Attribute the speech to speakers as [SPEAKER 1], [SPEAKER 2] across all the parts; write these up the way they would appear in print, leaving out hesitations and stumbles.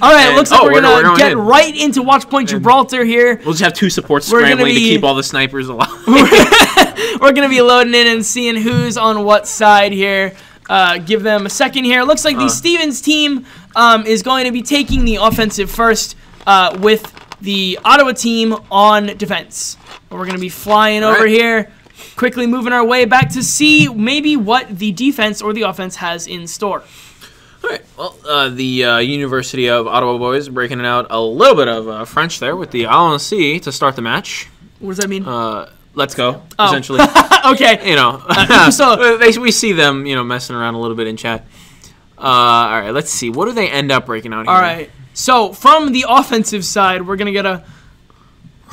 [SPEAKER 1] All right, looks like we're gonna get
[SPEAKER 2] in.
[SPEAKER 1] right into Watch Point Gibraltar here.
[SPEAKER 2] We'll just have 2 supports scrambling to keep all the snipers alive.
[SPEAKER 1] We're gonna be loading in and seeing who's on what side here. Give them a second here. Looks like the Stevens team is going to be taking the offensive first with the Ottawa team on defense. We're gonna be flying over here, quickly moving our way back to see maybe what the defense or the offense has in store.
[SPEAKER 2] All right. Well, the University of Ottawa boys breaking it out a little bit of French there with the Allons-y to start the match.
[SPEAKER 1] What does that mean?
[SPEAKER 2] Let's go, essentially.
[SPEAKER 1] Okay.
[SPEAKER 2] You know, so we see them, you know, messing around a little bit in chat. All right, let's see. What do they end up breaking out here?
[SPEAKER 1] All right. So from the offensive side, we're gonna get a.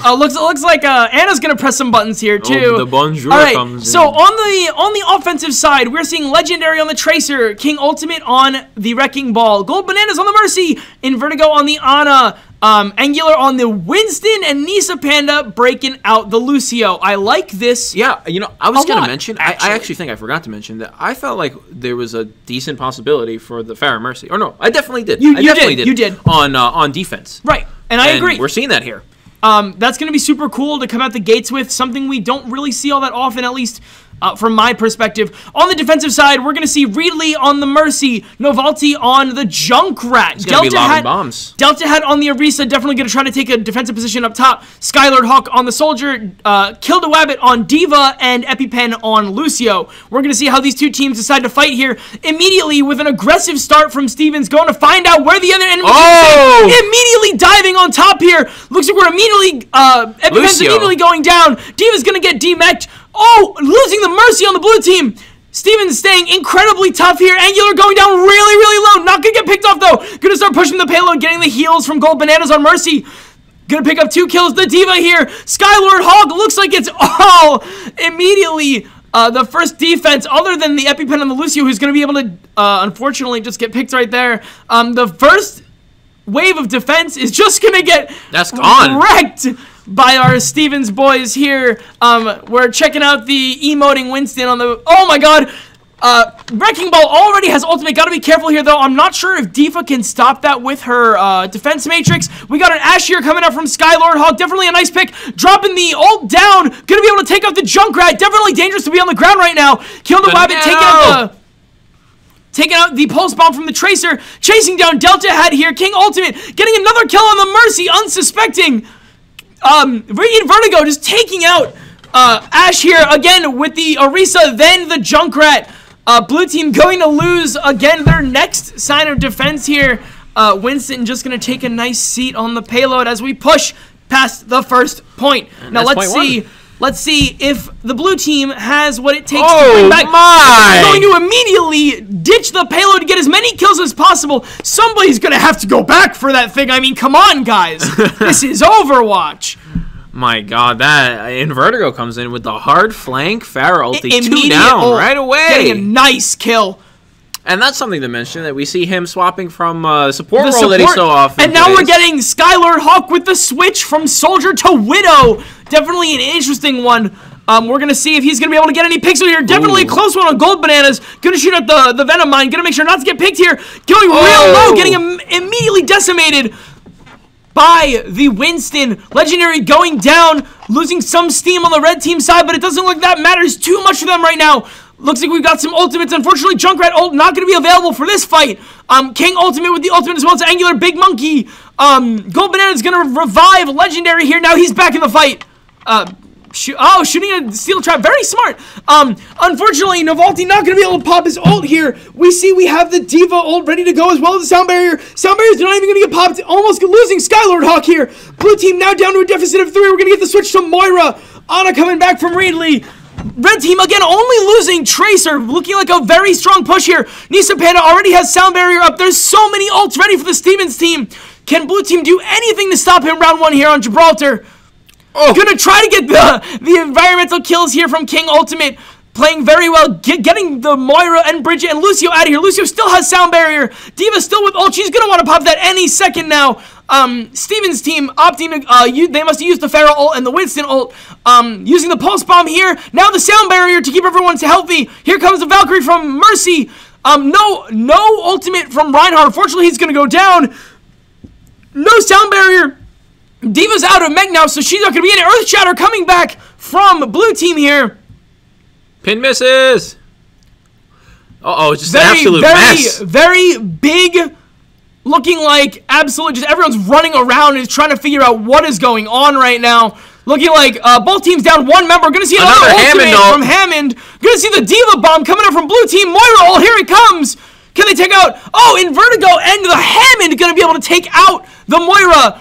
[SPEAKER 1] Looks like Anna's gonna press some buttons here too.
[SPEAKER 2] The bonjour comes in.
[SPEAKER 1] So on the offensive side, we're seeing Legendary on the Tracer, King Ultimate on the Wrecking Ball, Gold Bananas on the Mercy, Invertigo on the Ana, Angular on the Winston, and Nisa Panda breaking out the Lucio. I like this.
[SPEAKER 2] Yeah, you know, I was gonna mention. I actually think I forgot to mention that I felt like there was a decent possibility for the Pharah Mercy. Or no, I definitely did.
[SPEAKER 1] You did
[SPEAKER 2] on defense.
[SPEAKER 1] Right, and I agree.
[SPEAKER 2] We're seeing that here.
[SPEAKER 1] That's going to be super cool to come out the gates with, something we don't really see all that often, at least from my perspective. On the defensive side, we're going to see Reedley on the Mercy, Novalty on the Junkrat.
[SPEAKER 2] Delta
[SPEAKER 1] Hat on the Orisa, definitely going to try to take a defensive position up top. Skylord Hawk on the Soldier, Kildawabbit on Diva, and EpiPen on Lucio. We're going to see how these two teams decide to fight here. Immediately, with an aggressive start from Stevens, going to find out where the other enemy is. Immediately diving on top here. Looks like we're immediately, EpiPen's immediately going down. Diva's going to get demeched. Oh, losing the Mercy on the blue team. Stevens staying incredibly tough here. Angular going down really, really low. Not going to get picked off, though. Going to start pushing the payload, getting the heals from Gold Bananas on Mercy. Going to pick up 2 kills. The Diva here. Skylord Hog looks like it's all immediately the first defense, other than the EpiPen on the Lucio, who's going to be able to, unfortunately, just get picked right there. The first wave of defense is just going to get wrecked by our Stevens boys here. We're checking out the emoting Winston on the... Oh my god! Wrecking Ball already has ultimate. Gotta be careful here, though. I'm not sure if Diva can stop that with her defense matrix. We got an Ash here coming up from Skylord Hog. Definitely a nice pick. Dropping the ult down. Gonna be able to take out the Junkrat. Definitely dangerous to be on the ground right now. Kill the Wabbit. Taking out the Pulse Bomb from the Tracer. Chasing down Delta Hat here. King Ultimate. Getting another kill on the Mercy. Unsuspecting. Radiant Vertigo just taking out Ash here again with the Orisa, then the Junkrat. Blue team going to lose again their next sign of defense here. Winston just going to take a nice seat on the payload as we push past the first point. And now let's see if the blue team has what it takes to bring back. They're going to immediately ditch the payload to get as many kills as possible. Somebody's going to have to go back for that thing. I mean, come on, guys. This is Overwatch.
[SPEAKER 2] My god, that Invertigo comes in with the hard flank. Pharah ulti 2 down right away.
[SPEAKER 1] Getting a nice kill.
[SPEAKER 2] And that's something to mention, that we see him swapping from support role that he so often
[SPEAKER 1] And now we're getting Skylord Hawk with the switch from Soldier to Widow. Definitely an interesting one. We're going to see if he's going to be able to get any picks here. Definitely a close one on Gold Bananas. Going to shoot at the Venom Mine. Going to make sure not to get picked here. Going real low, getting immediately decimated by the Winston. Legendary going down, losing some steam on the red team side, but it doesn't look like that matters too much for them right now. Looks like we've got some ultimates. Unfortunately, Junkrat ult not going to be available for this fight. King ultimate with the ultimate as well. It's Angular, Big Monkey. Gold Banana is going to revive Legendary here. Now he's back in the fight. Shooting a steel trap. Very smart. Unfortunately, Novalty not going to be able to pop his ult here. We have the Diva ult ready to go as well as the Sound Barrier. Sound Barrier's not even going to get popped. Almost losing Skylord Hawk here. Blue team now down to a deficit of 3. We're going to get the switch to Moira. Ana coming back from Reedley. Red team again only losing Tracer, looking like a very strong push here. Nisa Panda already has Sound Barrier up. There's so many ults ready for the Stevens team. Can blue team do anything to stop him round 1 here on Gibraltar? Gonna try to get the environmental kills here from King Ultimate. Playing very well, getting the Moira and Bridget and Lucio out of here. Lucio still has Sound Barrier. Diva still with ult. She's gonna want to pop that any second now. Stevens team opting to, they must use the Pharah ult and the Winston ult. Using the Pulse Bomb here. Now the Sound Barrier to keep everyone healthy. Here comes the Valkyrie from Mercy. No ultimate from Reinhardt. Unfortunately, he's gonna go down. No sound barrier. D.Va's out of mech now, so she's not going to be in it. Earth Shatter coming back from blue team here.
[SPEAKER 2] Pin misses. Uh-oh, just an absolute mess.
[SPEAKER 1] Very big, looking like absolute, just everyone's running around and trying to figure out what is going on right now. Looking like both teams down one member. Going to see another ultimate from Hammond. Going to see the D.Va bomb coming up from blue team. Moira, oh, here it comes. Can they take out, oh, Invertigo and the Hammond going to be able to take out the Moira.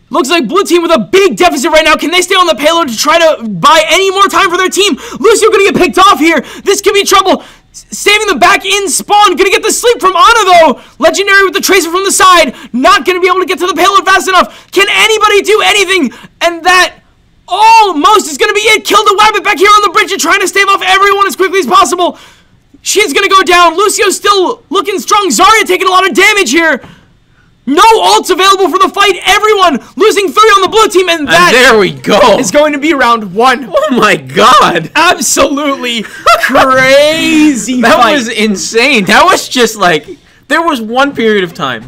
[SPEAKER 1] Looks like blue team with a big deficit right now. Can they stay on the payload to try to buy any more time for their team? Lucio going to get picked off here. This could be trouble. Saving them back in spawn. Going to get the sleep from Ana, though. Legendary with the Tracer from the side. Not going to be able to get to the payload fast enough. Can anybody do anything? And that almost is going to be it. Killed the Wabbit back here on the bridge and trying to stave off everyone as quickly as possible. She's going to go down. Lucio's still looking strong. Zarya taking a lot of damage here. No ults available for the fight. Everyone losing 3 on the blue team, and that
[SPEAKER 2] there we go.
[SPEAKER 1] Is going to be round 1.
[SPEAKER 2] Oh my god.
[SPEAKER 1] Absolutely crazy
[SPEAKER 2] That
[SPEAKER 1] fight.
[SPEAKER 2] was insane. That was just like, there was one period of time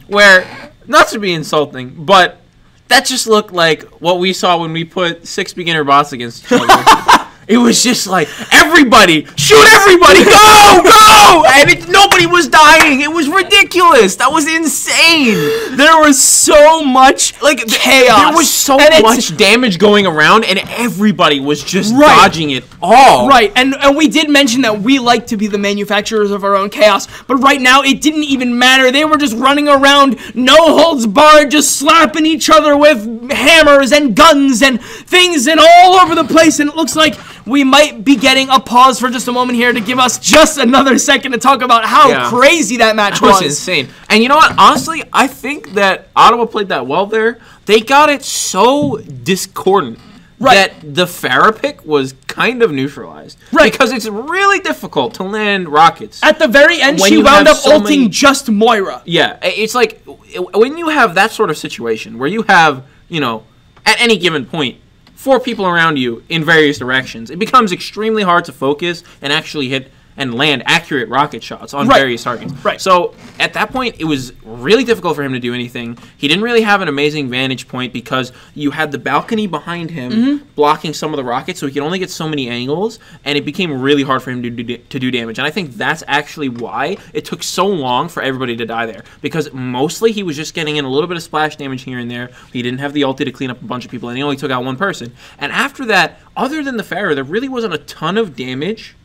[SPEAKER 2] where, not to be insulting, but that just looked like what we saw when we put 6 beginner bots against each other. It was just like, everybody, shoot everybody, go! And nobody was dying. It was ridiculous. That was insane.
[SPEAKER 1] There was so much chaos.
[SPEAKER 2] There was so much damage going around, and everybody was just dodging it all.
[SPEAKER 1] Right, and we did mention that we like to be the manufacturers of our own chaos, but right now it didn't even matter. They were just running around, no holds barred, just slapping each other with hammers and guns and things and all over the place, and it looks like we might be getting a pause for just a moment here to give us just another second to talk about how crazy that match was.
[SPEAKER 2] That was insane. And you know what? Honestly, I think that Ottawa played that well there. They got it so discordant that the Pharah pick was kind of neutralized. Right. Because it's really difficult to land rockets.
[SPEAKER 1] At the very end, she wound up ulting just Moira.
[SPEAKER 2] Yeah. It's like, when you have that sort of situation where you have, you know, at any given point, 4 people around you in various directions, it becomes extremely hard to focus and actually hit and land accurate rocket shots on various targets. So at that point, it was really difficult for him to do anything. He didn't really have an amazing vantage point because you had the balcony behind him blocking some of the rockets, so he could only get so many angles, and it became really hard for him to do damage. And I think that's actually why it took so long for everybody to die there, because mostly he was just getting in a little bit of splash damage here and there. He didn't have the ulti to clean up a bunch of people, and he only took out 1 person. And after that, other than the Pharah, there really wasn't a ton of damage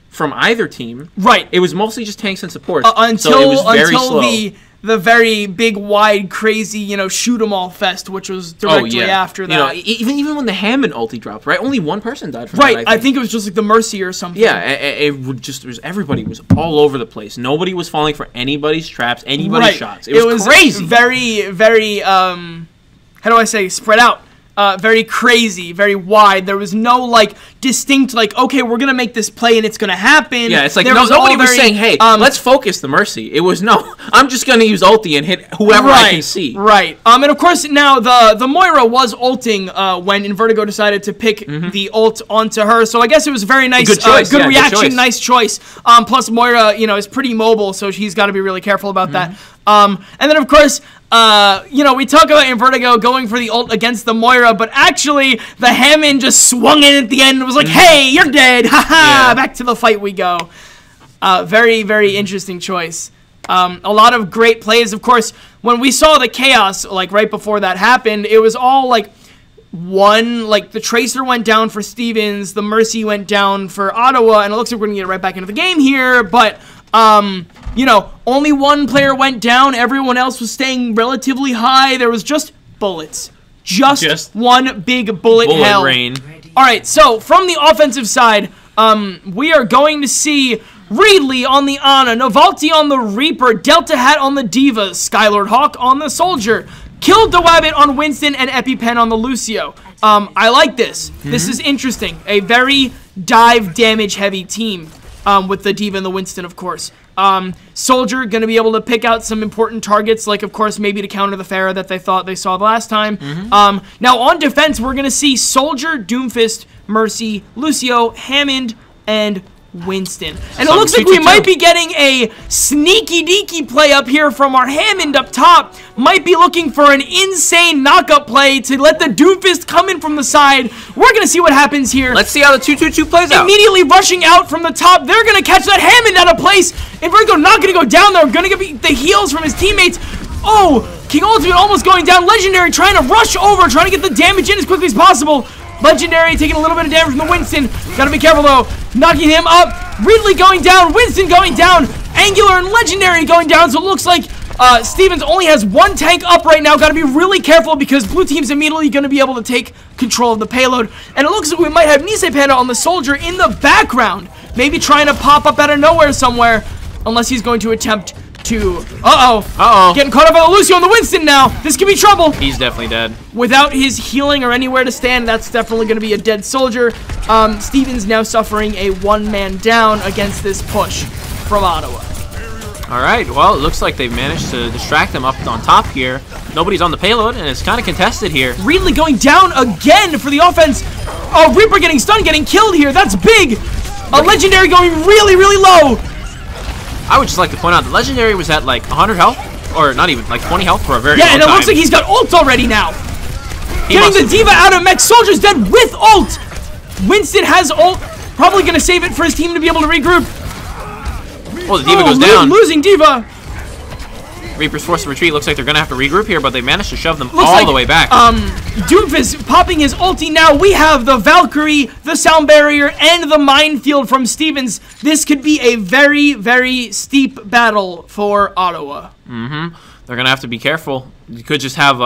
[SPEAKER 2] from either team. It was mostly just tanks and supports. So it was very slow.
[SPEAKER 1] The very big, wide, crazy, you know, shoot 'em all fest, which was directly after that.
[SPEAKER 2] You know, even when the Hammond ulti dropped, right? Only 1 person died from that.
[SPEAKER 1] I think it was just like the Mercy or something.
[SPEAKER 2] Yeah, everybody was all over the place. Nobody was falling for anybody's traps, anybody's shots. It was crazy.
[SPEAKER 1] Very, very, how do I say, spread out. Very crazy, very wide. There was no, like, distinct, like, okay, we're going to make this play and it's going to happen.
[SPEAKER 2] Yeah, it's like, nobody was saying, hey, let's focus the Mercy. It was, no, I'm just going to use ulti and hit whoever I can see.
[SPEAKER 1] And of course, now, the Moira was ulting when Invertigo decided to pick the ult onto her. So I guess it was very nice.
[SPEAKER 2] Good choice.
[SPEAKER 1] Good reaction, nice choice. Plus, Moira, you know, is pretty mobile, so he's got to be really careful about that. And then, of course, you know, we talk about Invertigo going for the ult against the Moira, but actually, the Hammond just swung in at the end and was like, hey, you're dead. Haha, back to the fight we go. Very, very interesting choice. A lot of great plays. Of course, when we saw the chaos, like, right before that happened, it was all, like, the Tracer went down for Stevens, the Mercy went down for Ottawa, and it looks like we're going to get right back into the game here, but you know, only 1 player went down. Everyone else was staying relatively high. There was just bullets. Just one big bullet hell.
[SPEAKER 2] Rain.
[SPEAKER 1] All right, so from the offensive side, we are going to see Reedley on the Ana, Novalty on the Reaper, Delta Hat on the D.Va, Skylord Hawk on the Soldier, Killed the Wabbit on Winston, and EpiPen on the Lucio. I like this. This is interesting. A very dive damage heavy team. With the D.Va and the Winston, of course. Soldier going to be able to pick out some important targets, like, of course, maybe to counter the Pharah that they thought they saw the last time. Now, on defense, we're going to see Soldier, Doomfist, Mercy, Lucio, Hammond, and Winston. And it looks like we might be getting a sneaky deaky play up here from our Hammond up top. Might be looking for an insane knockup play to let the Doomfist come in from the side. We're going to see what happens here.
[SPEAKER 2] Let's see how the 2-2-2 plays out.
[SPEAKER 1] Immediately rushing out from the top. They're going to catch that Hammond out of place. Invertigo not going to go down there. Going to get the heals from his teammates. Oh, King Ultimate almost going down. Legendary trying to rush over, trying to get the damage in as quickly as possible. Legendary taking a little bit of damage from the Winston. Gotta be careful though. Knocking him up. Ridley going down. Winston going down. Angular and Legendary going down. So it looks like Stevens only has one tank up right now. Gotta be really careful because blue team's immediately gonna be able to take control of the payload. And it looks like we might have Nisei Panda on the soldier in the background. Maybe trying to pop up out of nowhere somewhere. Unless he's going to attempt to... Getting caught up by the Lucio and the Winston now. This could be trouble.
[SPEAKER 2] He's definitely dead.
[SPEAKER 1] Without his healing or anywhere to stand, that's definitely going to be a dead soldier. Stevens now suffering a one-man down against this push from Ottawa.
[SPEAKER 2] All right, well, it looks like they've managed to distract them up on top here. Nobody's on the payload, and it's kind of contested here.
[SPEAKER 1] Ridley going down again for the offense. Oh, Reaper getting stunned, getting killed here. That's big. A Legendary going really, really low.
[SPEAKER 2] I would just like to point out the Legendary was at like 100 health, or not even, like 20 health for a very long time.
[SPEAKER 1] Yeah, and it looks like he's got ult already now. Getting the D.Va out of mech. Soldier's dead with ult. Winston has ult. Probably going to save it for his team to be able to regroup.
[SPEAKER 2] Well, the D.Va goes down.
[SPEAKER 1] Losing D.Va.
[SPEAKER 2] Reaper's forced to retreat. Looks like they're going to have to regroup here, but they managed to shove them all the way back.
[SPEAKER 1] Doomfist popping his ulti now. We have the Valkyrie, the Sound Barrier, and the Minefield from Stevens. This could be a very, very steep battle for Ottawa.
[SPEAKER 2] They're going to have to be careful. You could just have...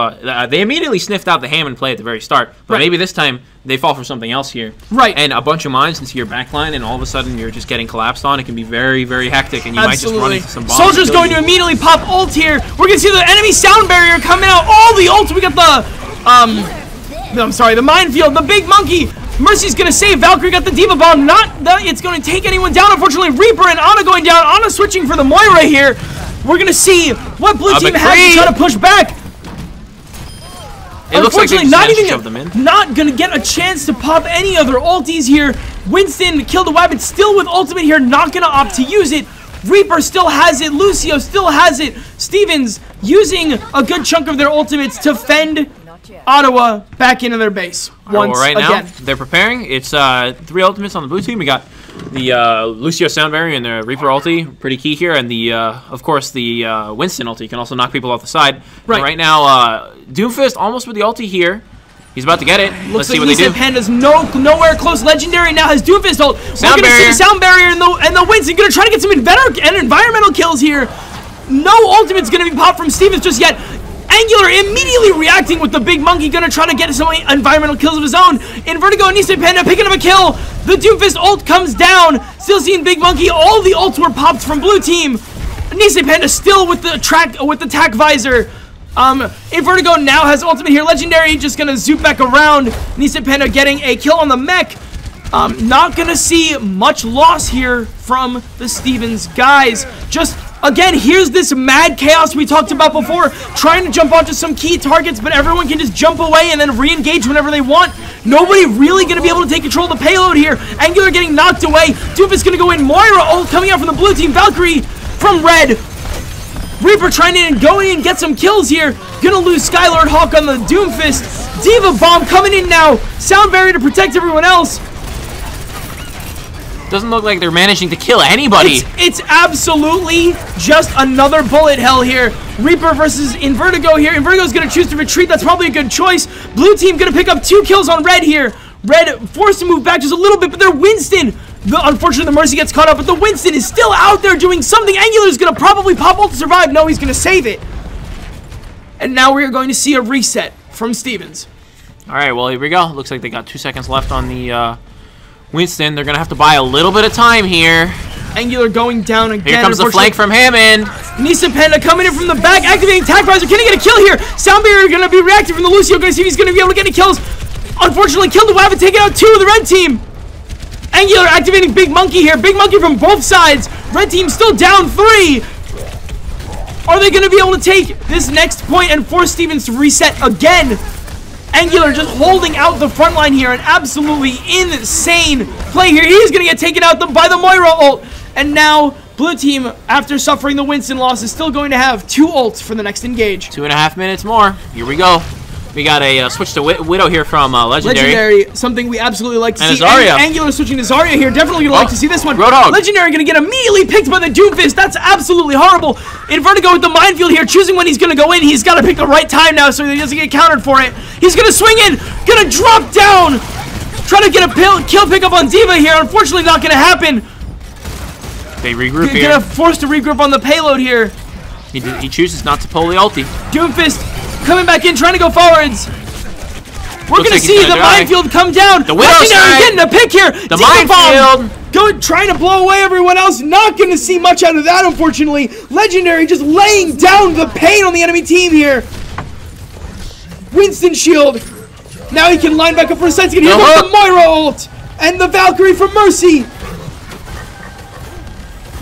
[SPEAKER 2] they immediately sniffed out the Hammond play at the very start, but maybe this time they fall for something else here.
[SPEAKER 1] Right.
[SPEAKER 2] And a bunch of mines into your backline, and all of a sudden you're just getting collapsed on. It can be very, very hectic, and you might just run into some bombs.
[SPEAKER 1] Soldier's going to immediately pop ult here. We're going to see the enemy Sound Barrier coming out. All the ults. We got the... the Minefield, the Big Monkey. Mercy's going to save. Valkyrie got the D.Va Bomb. It's going to take anyone down, unfortunately. Reaper and Ana going down. Ana switching for the Moira here. We're going to see what blue team has to try to push back.
[SPEAKER 2] It looks like they just shoved them in.
[SPEAKER 1] Not going to get a chance to pop any other ultis here. Winston killed the weapon, still with ultimate here, not going to opt to use it. Reaper still has it. Lucio still has it. Stevens using a good chunk of their ultimates to fend Ottawa back into their base once
[SPEAKER 2] right
[SPEAKER 1] again.
[SPEAKER 2] Now, they're preparing. It's 3 ultimates on the blue team. We got the Lucio Sound Barrier and the Reaper ulti, pretty key here, and the of course the Winston ulti can also knock people off the side.
[SPEAKER 1] Right.
[SPEAKER 2] And right now, Doomfist almost with the ulti here. He's about to get it. Let's see what they do.
[SPEAKER 1] Panda's nowhere close. Legendary now has Doomfist ult.
[SPEAKER 2] Sound
[SPEAKER 1] We're going to see Sound Barrier and the Winston going to try to get some environmental kills here. No ultimate's going to be popped from Stevens just yet. Angular immediately reacting with the Big Monkey, gonna try to get some environmental kills of his own. Invertigo and Nisei Panda picking up a kill. The Doomfist ult comes down. Still seeing Big Monkey. All the ults were popped from blue team. Nisei Panda still with the tack visor. Invertigo now has ultimate here. Legendary just gonna zoop back around. Nisei Panda getting a kill on the mech. Not gonna see much loss here from the Stevens guys. Just again, here's this mad chaos we talked about before, trying to jump onto some key targets, but everyone can just jump away and then re-engage whenever they want. Nobody really going to be able to take control of the payload here. Angular getting knocked away. Doofus going to go in. Moira ult coming out from the blue team. Valkyrie from red. Reaper trying to go in and get some kills here. Gonna lose Skylord Hawk on the Doomfist. D.Va Bomb coming in now. Sound Barrier to protect everyone else.
[SPEAKER 2] Doesn't look like they're managing to kill anybody.
[SPEAKER 1] It's absolutely just another bullet hell here. Reaper versus Invertigo here. Invertigo's going to choose to retreat. That's probably a good choice. Blue team going to pick up 2 kills on red here. Red forced to move back just a little bit, but they're Winston. Unfortunately, the Mercy gets caught up, but the Winston is still out there doing something. Angular's going to probably pop ult to survive. No, he's going to save it. And now we are going to see a reset from Stevens.
[SPEAKER 2] All right, well, here we go. Looks like they got 2 seconds left on the... Winston, they're going to have to buy a little bit of time here.
[SPEAKER 1] Angular going down again.
[SPEAKER 2] Here comes the flank from Hammond.
[SPEAKER 1] Nisei Panda coming in from the back, activating Tac Visor. Can he get a kill here? Sound Barrier going to be reactive from the Lucio. Going to see if he's going to be able to get any kills. Unfortunately, killed the Wav, taking out 2 of the red team. Angular activating Big Monkey here. Big Monkey from both sides. Red team still down 3. Are they going to be able to take this next point and force Stevens to reset again? Angular just holding out the front line here. An absolutely insane play here. He's going to get taken out by the Moira ult. And now, blue team, after suffering the Winston loss, is still going to have 2 ults for the next engage.
[SPEAKER 2] 2.5 minutes more. Here we go. We got a switch to Widow here from Legendary.
[SPEAKER 1] Legendary, something we absolutely like to
[SPEAKER 2] and
[SPEAKER 1] see.
[SPEAKER 2] Zarya.
[SPEAKER 1] Angular switching to Zarya here. Definitely going to like to see this one.
[SPEAKER 2] Roadhog.
[SPEAKER 1] Legendary going to get immediately picked by the Doomfist. That's absolutely horrible. Vertigo with the minefield here, choosing when he's going to go in. He's got to pick the right time now so he doesn't get countered for it. He's going to swing in. Going to drop down. Trying to get a kill pickup on D.Va here. Unfortunately, not going to happen.
[SPEAKER 2] They regroup here.
[SPEAKER 1] Going to force to regroup on the payload here.
[SPEAKER 2] He chooses not to pull the ulti.
[SPEAKER 1] Doomfist coming back in, trying to go forwards. We're going to see the minefield come down.
[SPEAKER 2] The Widow's
[SPEAKER 1] getting a pick here.
[SPEAKER 2] The minefield.
[SPEAKER 1] Trying to blow away everyone else. Not going to see much out of that, unfortunately. Legendary just laying down the pain on the enemy team here. Winston shield. Now he can line back up for a second. Here comes the Moira ult. And the Valkyrie from Mercy.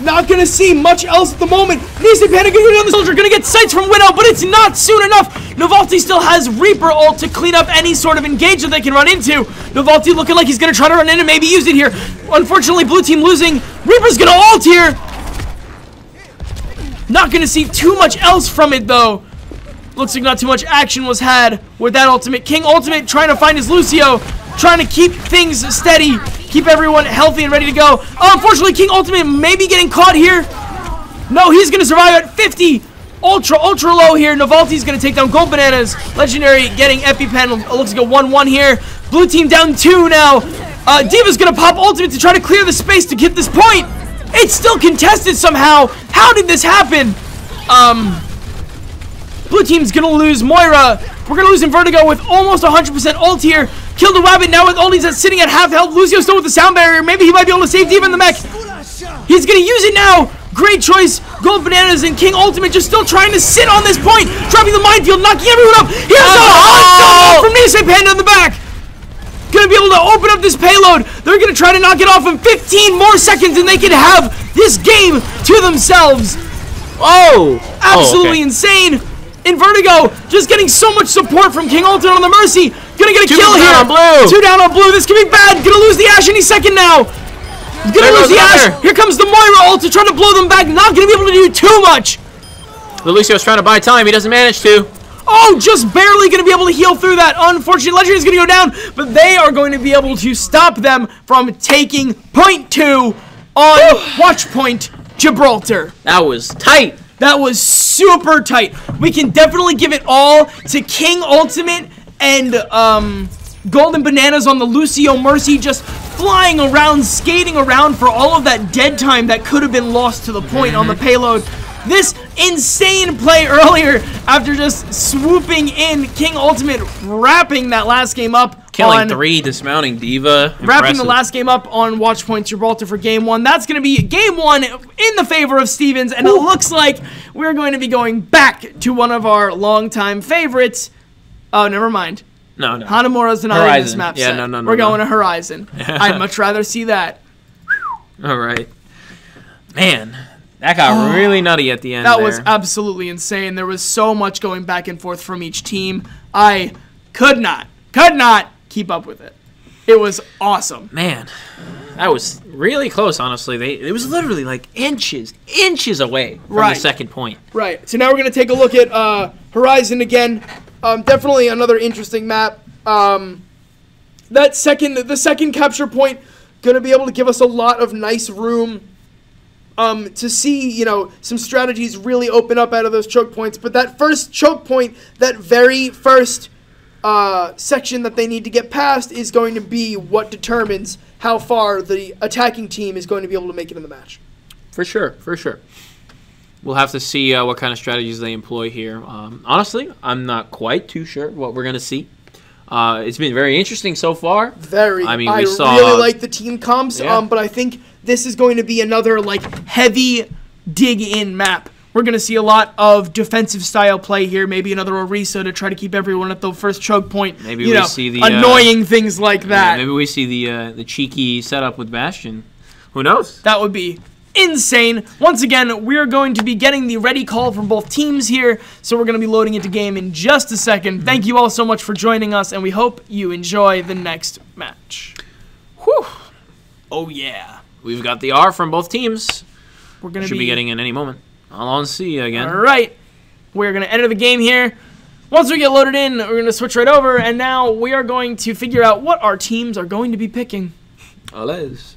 [SPEAKER 1] Not going to see much else at the moment. Nissan Panic going down the Soldier. Going to get sights from Widow, but it's not soon enough. Novalty still has Reaper ult to clean up any sort of engage that they can run into. Novalty looking like he's going to try to run in and maybe use it here. Unfortunately, blue team losing. Reaper's going to ult here. Not going to see too much else from it, though. Looks like not too much action was had with that ultimate. King ultimate trying to find his Lucio. Trying to keep things steady. Keep everyone healthy and ready to go. Oh, unfortunately, King Ultimate may be getting caught here. No, he's going to survive at 50. Ultra low here. Novalty's going to take down Gold Bananas. Legendary getting EpiPen. Looks like a 1-1 here. Blue team down 2 now. D.Va's going to pop Ultimate to try to clear the space to get this point. It's still contested somehow. How did this happen? Blue team's going to lose Moira. We're going to lose Vertigo with almost 100% ult here. Killed the Rabbit now with ultis that's sitting at half health. Lucio still with the sound barrier. Maybe he might be able to save D.Va in the mech. He's going to use it now. Great choice. Gold Bananas and King Ultimate just still trying to sit on this point. Dropping the minefield, knocking everyone up. Here's a from Nisei Panda in the back. Going to be able to open up this payload. They're going to try to knock it off in 15 more seconds and they can have this game to themselves. Oh, absolutely insane. In Vertigo, just getting so much support from King Ultimate on the Mercy. Gonna get a kill here.
[SPEAKER 2] On blue.
[SPEAKER 1] 2 down on blue. This could be bad. Gonna lose the Ashe any second now. Gonna lose the Ashe. Here comes the Moira ult to try to blow them back. Not gonna be able to do too much.
[SPEAKER 2] Lucio's trying to buy time. He doesn't manage to.
[SPEAKER 1] Oh, just barely gonna be able to heal through that. Unfortunately, Legendary is gonna go down, but they are going to be able to stop them from taking point 2 on Watch Point Gibraltar.
[SPEAKER 2] That was tight.
[SPEAKER 1] That was super tight. We can definitely give it all to King Ultimate and Golden Bananas on the Lucio Mercy, just flying around, skating around for all of that dead time that could have been lost to the point on the payload. This insane play earlier after just swooping in. King Ultimate wrapping that last game up.
[SPEAKER 2] Killing 3, dismounting D.Va.
[SPEAKER 1] Wrapping the last game up on Watch Point Gibraltar for game 1. That's going to be game 1 in the favor of Stevens, and it looks like we're going to be going back to one of our longtime favorites. Oh, never mind.
[SPEAKER 2] No.
[SPEAKER 1] Hanamura's not in this map set.
[SPEAKER 2] No.
[SPEAKER 1] We're going to Horizon. I'd much rather see that.
[SPEAKER 2] All right. Man, that got really nutty at the end.
[SPEAKER 1] That was absolutely insane. There was so much going back and forth from each team. I could not keep up with it. It was awesome.
[SPEAKER 2] Man, that was really close, honestly. It was literally like inches away from the second point.
[SPEAKER 1] Right. So now we're going to take a look at Horizon again. Definitely another interesting map. The second capture point going to be able to give us a lot of nice room to see, some strategies really open up out of those choke points. But that first choke point, that very first section that they need to get past is going to be what determines how far the attacking team is going to be able to make it in the match.
[SPEAKER 2] For sure. We'll have to see what kind of strategies they employ here. Honestly, I'm not quite too sure what we're going to see. It's been very interesting so far.
[SPEAKER 1] Very. I really like the team comps, but I think this is going to be another heavy dig-in map. We're going to see a lot of defensive style play here. Maybe another Orisa to try to keep everyone at the first choke point.
[SPEAKER 2] Maybe we see the
[SPEAKER 1] annoying things like that.
[SPEAKER 2] Maybe we see the cheeky setup with Bastion. Who knows?
[SPEAKER 1] That would be insane. Once again, we're going to be getting the ready call from both teams here, so we're going to be loading into game in just a second. Thank you all so much for joining us, and we hope you enjoy the next match.
[SPEAKER 2] Whew.
[SPEAKER 1] Oh, yeah.
[SPEAKER 2] We've got the R from both teams.
[SPEAKER 1] We're going to
[SPEAKER 2] Should be getting in any moment. I'll on see you again.
[SPEAKER 1] All right. We're going to enter the game here. Once we get loaded in, we're going to switch right over, and now we are going to figure out what our teams are going to be picking.
[SPEAKER 2] Let's.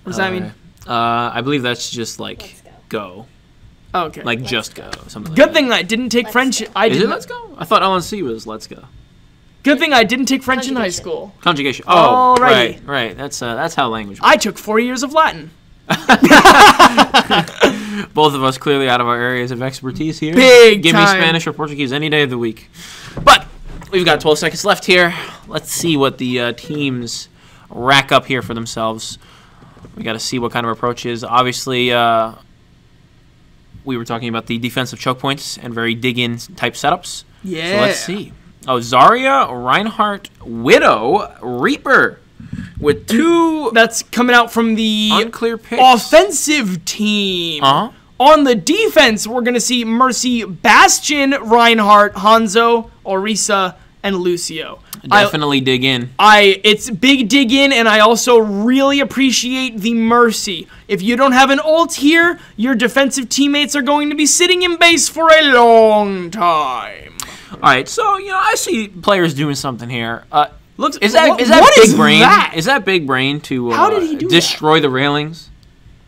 [SPEAKER 1] What does that mean?
[SPEAKER 2] I believe that's just like go.
[SPEAKER 1] Okay.
[SPEAKER 2] Like just go. Something like
[SPEAKER 1] Good
[SPEAKER 2] that.
[SPEAKER 1] thing I didn't take French.
[SPEAKER 2] Is it let's go? I thought LNC was let's go.
[SPEAKER 1] Good thing I didn't take French in high school.
[SPEAKER 2] Conjugation. Oh,
[SPEAKER 1] Alrighty.
[SPEAKER 2] right. That's how language works.
[SPEAKER 1] I took 4 years of Latin.
[SPEAKER 2] Both of us clearly out of our areas of expertise here.
[SPEAKER 1] Big
[SPEAKER 2] Give
[SPEAKER 1] time.
[SPEAKER 2] me Spanish or Portuguese any day of the week. But we've got 12 seconds left here. Let's see what the teams rack up here for themselves. We got to see what kind of approach is. Obviously, we were talking about the defensive choke points and very dig-in type setups.
[SPEAKER 1] Yeah.
[SPEAKER 2] So let's see. Oh, Zarya, Reinhardt, Widow, Reaper with two
[SPEAKER 1] That's coming out from the
[SPEAKER 2] unclear picks.
[SPEAKER 1] offensive team.
[SPEAKER 2] Uh-huh.
[SPEAKER 1] On the defense, we're going to see Mercy, Bastion, Reinhardt, Hanzo, Orisa, and Lucio.
[SPEAKER 2] Definitely dig in.
[SPEAKER 1] It's big dig in, and I also really appreciate the Mercy. If you don't have an ult here, your defensive teammates are going to be sitting in base for a long time.
[SPEAKER 2] All right, so I see players doing something here. Is
[SPEAKER 1] What
[SPEAKER 2] that
[SPEAKER 1] is
[SPEAKER 2] big brain?
[SPEAKER 1] that?
[SPEAKER 2] Is that big brain to
[SPEAKER 1] How did he do
[SPEAKER 2] destroy the railings?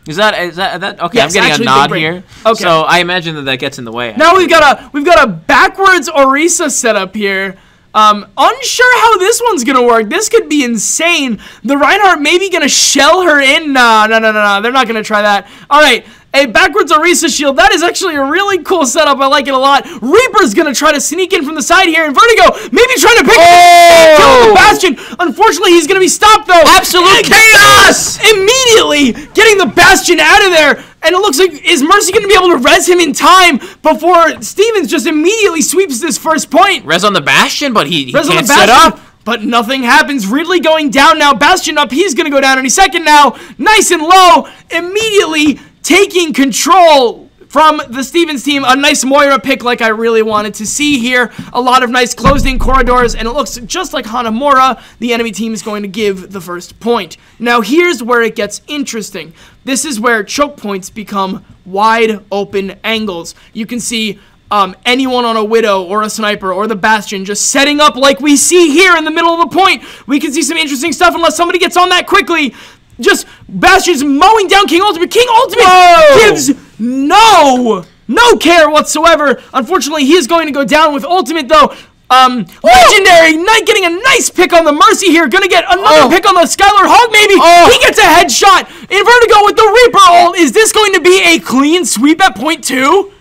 [SPEAKER 2] Is that okay?
[SPEAKER 1] Yes,
[SPEAKER 2] I'm getting
[SPEAKER 1] actually
[SPEAKER 2] a nod
[SPEAKER 1] big brain.
[SPEAKER 2] here.
[SPEAKER 1] Okay.
[SPEAKER 2] So I imagine that gets in the way.
[SPEAKER 1] Now we've got a backwards Orisa setup here. Unsure how this one's gonna work. This could be insane. The Reinhardt maybe gonna shell her in. No. They're not gonna try that. All right. A backwards Orisa shield. That is actually a really cool setup. I like it a lot. Reaper's going to try to sneak in from the side here. And Vertigo maybe trying to pick kill the Bastion. Unfortunately, he's going to be stopped, though.
[SPEAKER 2] Absolute chaos!
[SPEAKER 1] Immediately getting the Bastion out of there. And it looks like, is Mercy going to be able to res him in time before Stevens just immediately sweeps this first point?
[SPEAKER 2] Res on the Bastion, but he
[SPEAKER 1] Res on
[SPEAKER 2] can't
[SPEAKER 1] the
[SPEAKER 2] set
[SPEAKER 1] Bastion,
[SPEAKER 2] up.
[SPEAKER 1] But nothing happens. Ridley going down now. Bastion up. He's going to go down any second now. Nice and low. Immediately taking control from the Stevens team. A nice Moira pick like I really wanted to see here. A lot of nice closed-in corridors, and it looks just like Hanamura. The enemy team is going to give the first point. Now here's where it gets interesting. This is where choke points become wide open angles. You can see anyone on a Widow or a Sniper or the Bastion just setting up like we see here in the middle of the point. We can see some interesting stuff unless somebody gets on that quickly. Just Bastion's mowing down King Ultimate. King Ultimate gives no care whatsoever. Unfortunately, he is going to go down with Ultimate, though. Legendary Knight getting a nice pick on the Mercy here. Gonna get another pick on the Skylar Hawk, maybe. He gets a headshot. In Vertigo with the Reaper ult. Is this going to be a clean sweep at point 2?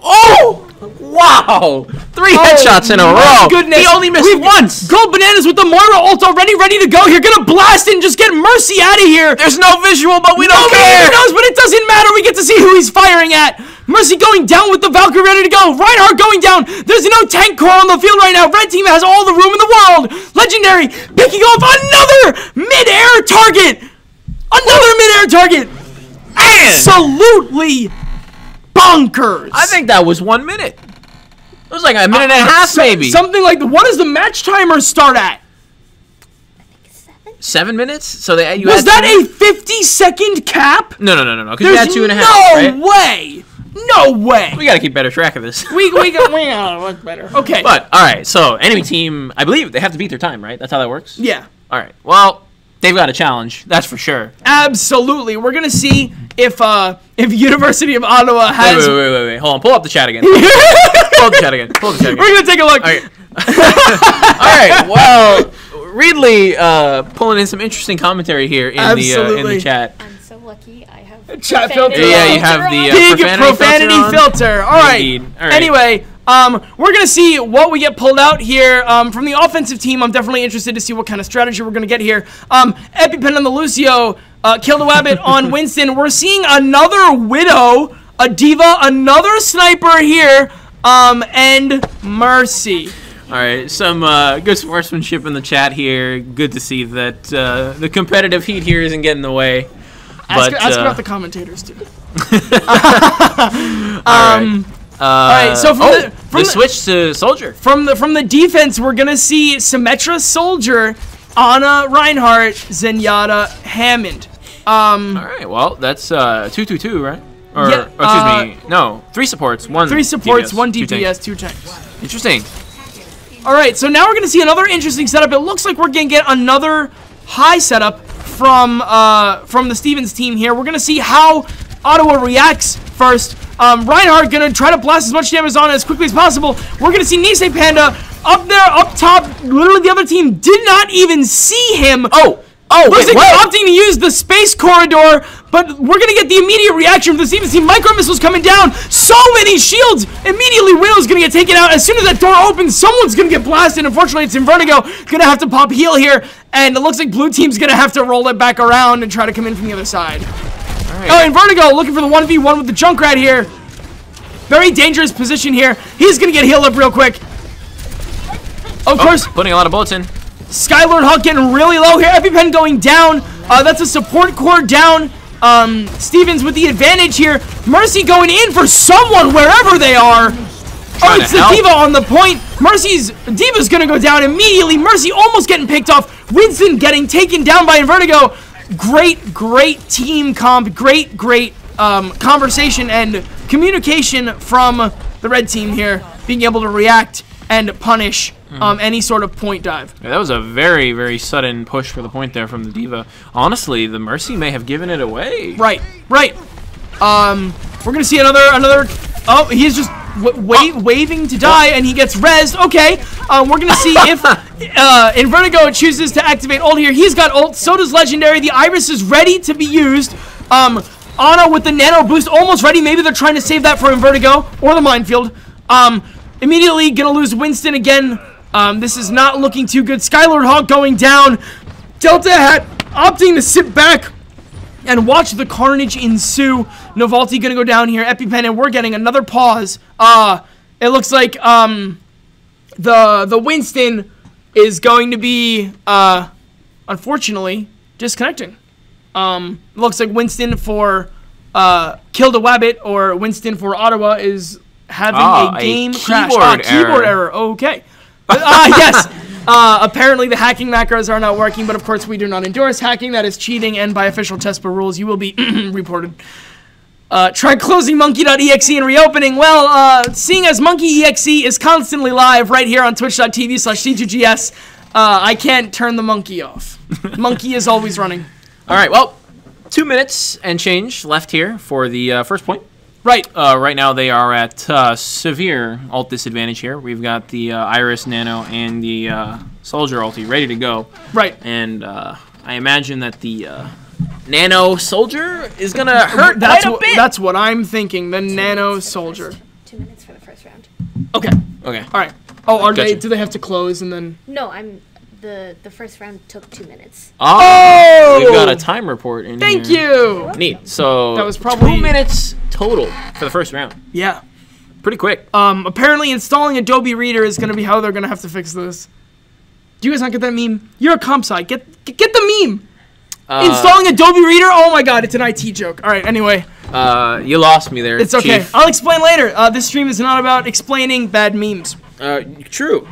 [SPEAKER 2] Oh! Wow! 3 headshots in a row.
[SPEAKER 1] Goodness.
[SPEAKER 2] He only missed once.
[SPEAKER 1] Gold Bananas with the Moira ult already ready to go here. Gonna blast and just get Mercy out of here.
[SPEAKER 2] There's no visual, but we don't care.
[SPEAKER 1] Nobody knows, but it doesn't matter. We get to see who he's firing at. Mercy going down with the Valkyrie ready to go. Reinhardt going down. There's no tank core on the field right now. Red team has all the room in the world. Legendary picking off another mid-air target. Another mid-air target. Absolutely bonkers.
[SPEAKER 2] I think that was 1 minute. It was like a minute and a half, maybe.
[SPEAKER 1] Something like, what does the match timer start at?
[SPEAKER 2] 7 minutes? So you
[SPEAKER 1] Was
[SPEAKER 2] had
[SPEAKER 1] that a 50-second cap?
[SPEAKER 2] No. Because you had 2.5. Right?
[SPEAKER 1] Way. No way.
[SPEAKER 2] We got to keep better track of this.
[SPEAKER 1] We gotta look better. Okay.
[SPEAKER 2] But all right. So enemy team, I believe they have to beat their time, right? That's how that works.
[SPEAKER 1] Yeah.
[SPEAKER 2] All right. Well, they've got a challenge. That's for sure.
[SPEAKER 1] Absolutely. We're gonna see if University of Ottawa has.
[SPEAKER 2] Wait. Hold on. Pull up the chat again. Pull up the chat again.
[SPEAKER 1] We're gonna take a look.
[SPEAKER 2] All right. All right. Well, Ridley pulling in some interesting commentary here in the chat.
[SPEAKER 3] I'm so lucky. I have
[SPEAKER 1] Chat filter.
[SPEAKER 2] Yeah, you have the
[SPEAKER 1] big profanity filter. All right.
[SPEAKER 2] All right.
[SPEAKER 1] Anyway, we're gonna see what we get pulled out here from the offensive team. I'm definitely interested to see what kind of strategy we're gonna get here. EpiPen on the Lucio, killed a Wabbit on Winston. We're seeing another Widow, a Diva, another Sniper here, and Mercy.
[SPEAKER 2] All right, some good sportsmanship in the chat here. Good to see that the competitive heat here isn't getting in the way.
[SPEAKER 1] Ask about the commentators too.
[SPEAKER 2] All
[SPEAKER 1] right, so from the
[SPEAKER 2] switch to Soldier.
[SPEAKER 1] From the defense, we're gonna see Symmetra Soldier, Ana Reinhardt, Zenyatta Hammond.
[SPEAKER 2] All right, well that's 2-2-2, right? Or,
[SPEAKER 1] yeah,
[SPEAKER 2] or excuse me, no, 3 supports, 1
[SPEAKER 1] DPS, 1
[SPEAKER 2] 2
[SPEAKER 1] DPS, 2 tanks.
[SPEAKER 2] Interesting.
[SPEAKER 1] All right, so now we're gonna see another interesting setup. It looks like we're gonna get another high setup from the Stevens team here. We're gonna see how Ottawa reacts first. Reinhardt gonna try to blast as much damage on as quickly as possible. We're gonna see Nisei Panda up there, up top. Literally, the other team did not even see him. Looks like they're opting to use the space corridor, but we're gonna get the immediate reaction from the Stevens team. Micro missiles coming down. So many shields. Immediately, Willow's gonna get taken out. As soon as that door opens, someone's gonna get blasted. Unfortunately, it's Invertigo gonna have to pop heal here, and it looks like blue team's gonna have to roll it back around and try to come in from the other side. Right. Oh, Invertigo looking for the 1v1 with the Junkrat here. Very dangerous position here. He's going to get healed up real quick. Of course.
[SPEAKER 2] Putting a lot of bullets in.
[SPEAKER 1] Skylord Hawk getting really low here. EpiPen going down. That's a support core down. Stevens with the advantage here. Mercy going in for someone wherever they are. Oh, it's the D.Va on the point. D.Va's going to go down immediately. Mercy almost getting picked off. Winston getting taken down by Invertigo. Great team comp, great conversation and communication from the red team here, being able to react and punish any sort of point dive.
[SPEAKER 2] Yeah, that was a very sudden push for the point there from the D.Va. Honestly, the Mercy may have given it away.
[SPEAKER 1] Right. We're gonna see another. Oh, he's just waving to die, and he gets rezzed. Okay, we're gonna see if Invertigo chooses to activate ult here. He's got ult, so does Legendary. The Iris is ready to be used. Ana with the nano boost almost ready. Maybe they're trying to save that for Invertigo or the minefield. Immediately gonna lose Winston again. This is not looking too good. Skylord Hawk going down. Delta Hat opting to sit back and watch the carnage ensue. Novalty gonna go down here. EpiPen, and we're getting another pause. It looks like the Winston is going to be unfortunately disconnecting. Looks like Winston for Kill the Wabbit or Winston for Ottawa is having a game crash. Keyboard error. Okay. Yes. Apparently the hacking macros are not working, but of course we do not endorse hacking. That is cheating, and by official Tespa rules, you will be reported. Try closing monkey.exe and reopening. Well, seeing as monkey.exe is constantly live right here on twitch.tv/C2GS, I can't turn the monkey off. Monkey is always running.
[SPEAKER 2] All right, well, 2 minutes and change left here for the first point.
[SPEAKER 1] Right.
[SPEAKER 2] Right now they are at severe ult disadvantage here. We've got the Iris Nano and the Soldier ulti ready to go.
[SPEAKER 1] Right.
[SPEAKER 2] And I imagine that the Nano Soldier is going to hurt quite a bit.
[SPEAKER 1] That's what I'm thinking, the Nano Soldier.
[SPEAKER 3] 2 minutes for the first round.
[SPEAKER 1] Okay.
[SPEAKER 2] Okay.
[SPEAKER 1] All right. Oh, do they have to close and then?
[SPEAKER 3] No, the first round took 2 minutes.
[SPEAKER 2] Oh! We've got a time report in here.
[SPEAKER 1] Thank you!
[SPEAKER 2] Neat. So,
[SPEAKER 1] that was probably
[SPEAKER 2] 2 minutes total for the first round.
[SPEAKER 1] Yeah.
[SPEAKER 2] Pretty quick.
[SPEAKER 1] Apparently installing Adobe Reader is going to be how they're going to have to fix this. Do you guys not get that meme? You're a comp site. Get the meme! Installing Adobe Reader? Oh my god, it's an IT joke. Alright, anyway.
[SPEAKER 2] You lost me there,
[SPEAKER 1] It's okay.
[SPEAKER 2] Chief.
[SPEAKER 1] I'll explain later. This stream is not about explaining bad memes.
[SPEAKER 2] True.